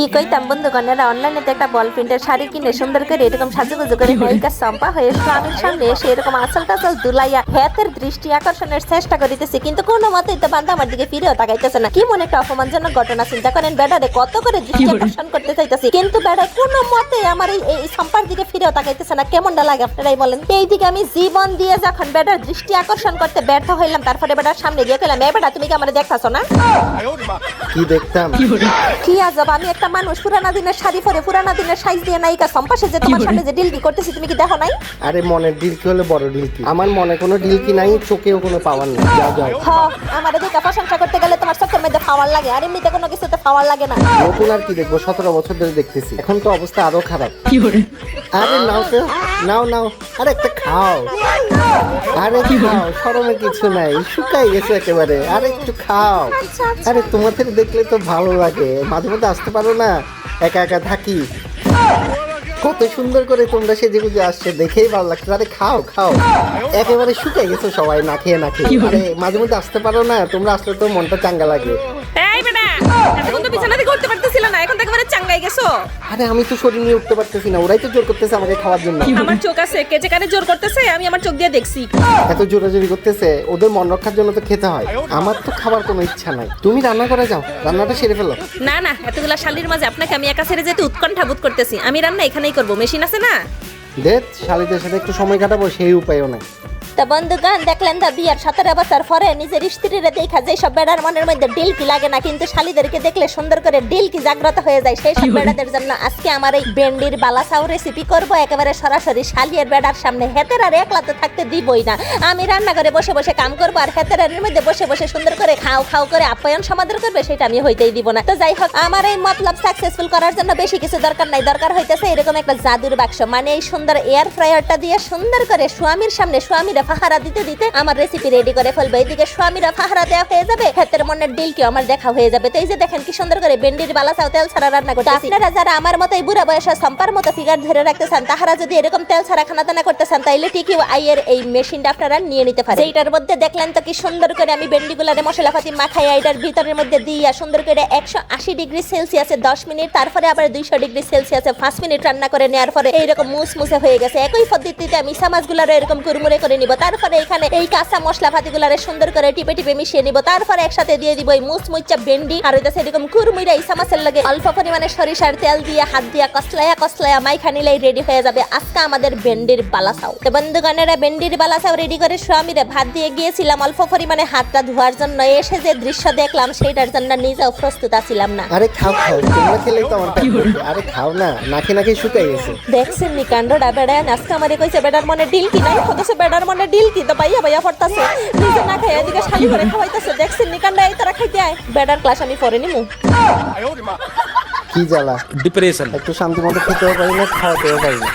কি কইতাম বন্ধুগণেরা, অনলাইনে একটা বল প্রিন্টের শাড়ি কিনে সুন্দর করে এরকম সাজুগুজু করে নায়িকা চম্পা হয়ে স্বামীর সামনে এসে এরকম আসল টাসল দুলাইয়া হাতের দৃষ্টি আকর্ষণের চেষ্টা করিতেছে, কিন্তু কোনো মতেই তো বান্ধা আমার দিকে ফিরেও তাকাইতেছে না। কি মনে একটা অপমানজনক ঘটনা, চিন্তা করেন। বেড়ারে কত করে দৃষ্টি আকর্ষণ করতে চাইতেছি, কিন্তু বেড়া কোনো মতে আমার এই চম্পার দিকে ফিরেও তাকাইতেছে না। কেমনটা লাগে আপনারাই বলেন। এই দিকে আমি জীবন দিয়ে যখন বেড়ার দৃষ্টি আকর্ষণ করতে ব্যর্থ হইলাম, তারপরে বেড়ার সামনে গিয়ে কইলাম, এ বেড়া তুমি কি আমার দেখতাছো না? কি দেখতাম? কি আজব, আমি একটা মানুষ পুরানা দিনের শাড়ি পরে পুরানা দিনের সাইজ দিয়ে নায়িকা চম্পা সেজে তোমার সামনে যে ডিলকি করতেছি, তুমি কি দেখো নাই? আরে মনের ডিলকি হলে বড় ডিলকি, আমার মনে কোনো ডিলকি নাই, চোখেও কোনো পাওয়ার নেই। যাও যাও। হ্যাঁ, আমার এদিকে প্রশংসা করতে গেলে তোমার চোখের মধ্যে পাওয়ার লাগে, আর এমনিতে কোনো কিছুতে পাওয়ার লাগে না। নতুন আর কি দেখবো, 17 বছর ধরে দেখতেছি, এখন তো অবস্থা আরো খারাপ। আরে নাও তো, নাও নাও, আরে একটা খাও। আরে খাও, শরমের কিছু নাই, শুকাই গেছে একেবারে, আরে একটু খাও। আরে তোমাদের দেখলে তো ভালো লাগে, মাঝে মধ্যে আসতে পারো না? একা একা থাকি, কত সুন্দর করে তোমরা সেজে গুজে আসছে, দেখেই ভালো লাগছে। আরে খাও খাও, একেবারে শুকাই গেছো সবাই না খেয়ে না খেয়ে। আরে মাঝে মধ্যে আসতে পারো না? তোমরা আসলে তো মনটা চাঙ্গা লাগে। এই বেটা, এতক্ষণ তো বিছানা থেকে উঠতে পারতেছিল না, এখন তো একেবারে চাঙ্গাই গেছো। আরে আমি তো শরীর নিয়ে উঠতে পারতেছি না, ওরাই তো জোর করতেছে আমাকে খাওয়ার জন্য। আমার চোখ আছে, কে যে কানে জোর করতেছে আমি আমার চোখ দিয়ে দেখছি। এত জোরাজোরি করতেছে, ওদের মন রক্ষার জন্য তো খেতে হয়। আমার তো খাবার কোনো ইচ্ছা নাই, তুমি রান্না করে যাও, রান্নাটা সেরে ফেলো। না না, এতগুলা শালির মাঝে আপনাকে আমি একা ছেড়ে যেতে উৎকণ্ঠা বোধ করতেছি। আমি রান্না এখানেই করবো, মেশিন আছে না। দেখ, শালিদের সাথে একটু সময় কাটাবো, সেই উপায়ও নাই। তা বন্ধুগণ, দেখলেন তো বিয়ার 17 বছর পরে নিজের স্ত্রীরে দেখা যে সব বেড়ার মনের মধ্যে ডিলকি লাগে না, কিন্তু শালিদেরকে দেখলে সুন্দর করে ডিলকি জাগ্রত হয়ে যায়। সেই সব বেড়াদের জন্য আজকে আমার এই ভেন্ডির বালাসাও রেসিপি করব, একেবারে সরাসরি শালিয়ের বেড়ার সামনে। হেতের আর একলা তো থাকতে দিবই না, আমি রান্নাঘরে বসে বসে কাম করবো, আর হেতের মধ্যে বসে বসে সুন্দর করে খাও খাও করে আপ্যায়ন সমাদর করবে, সেটা আমি হইতেই দিব না। তো যাই হোক, আমার এই মতলব সাকসেসফুল করার জন্য বেশি কিছু দরকার নাই, দরকার হইতেছে এরকম একটা জাদুর বাক্স। মানে এই সুন্দর এয়ার ফ্রায়ারটা দিয়ে সুন্দর করে স্বামীর সামনে স্বামীরা ফাহারা দিতে দিতে আমার রেসিপি রেডি করে ফেলবো। এইদিকে স্বামীরা ফাহারা দেওয়া হয়ে যাবে, হাতের মনের ডিলকি আমার দেখা হয়ে যাবে। তো এই যে দেখেন কি সুন্দর করে ভেন্ডির বালাসাও তেল ছাড়া রান্না করতেছি। আপনারা যারা আমার মতো এই বুড়া বয়সে সম্পার মতো ফিগার ধরে রাখতে চান, তাহারা যদি এরকম তেল ছাড়া খানা দানা করতে চান, তাইলে ঠিকই আইয়ের এই মেশিনটা আপনারা নিয়ে নিতে পারেন। এইটার মধ্যে দেখলেন তো কি সুন্দর করে আমি ভেন্ডিগুলারে মশলাপাতি মাখাই এইটার ভিতরের মধ্যে দিয়া সুন্দর করে 180 ডিগ্রি সেলসিয়াসে 10 মিনিট, তারপরে আবার 200 ডিগ্রি সেলসিয়াসে 5 মিনিট রান্না করে নেওয়ার পরে এইরকম মুসমুসে হয়ে গেছে। একই পদ্ধতিতে আমি সামাজগুলারে এরকম কুরমুরে করে নিব। তারপরে এখানে এই কাঁচা মশলা পাতিগুলারে সুন্দর করে টিপে টিপে মিশিয়ে নিব। তারপরে একসাথে দিয়ে দিব এই মুচমুচা ভেন্ডি, আর ওইটা এরকম কুরমুইরা এই সামাসের লাগে অল্প পরিমাণে সরিষার তেল দিয়ে হাত দিয়া কসলায়া কসলায়া মাইখা নিলেই রেডি হয়ে যাবে আজকে আমাদের ভেন্ডির বালাসাও। তো বন্ধুগণেরা, ভেন্ডির বালাসাও রেডি করে স্বামীরে ভাত দিয়ে গিয়েছিলাম অল্প পরিমাণে হাতটা ধোয়ার জন্য। এসে যে দৃশ্য দেখলাম সেটার জন্য নিজেও প্রস্তুত ছিলাম না। আরে খাও খাও, তোমরা খেলেই তো আমার পেট ভরবে। আরে খাও না, নাকে নাকে শুকাই গেছে। দেখছেন নি কাণ্ডটা, বেড়া আজকে আমারে কইছে বেড়ার মনে ডিলকি নাই, হতেছে বেড়ার মনে ডিলকি তো বাইয়া বাইয়া পড়তাছে, নিজে না খাই এদিকে শালি করে খাওয়াইতাছে। দেখছেন নি কাণ্ডা, এই তারা খাইতে আয়। বেড়ার ক্লাস আমি পরে নিমু। কি জ্বালা, ডিপ্রেশন, একটু শান্তি মতো খেতেও পারি না, খাওয়াতেও পারি না।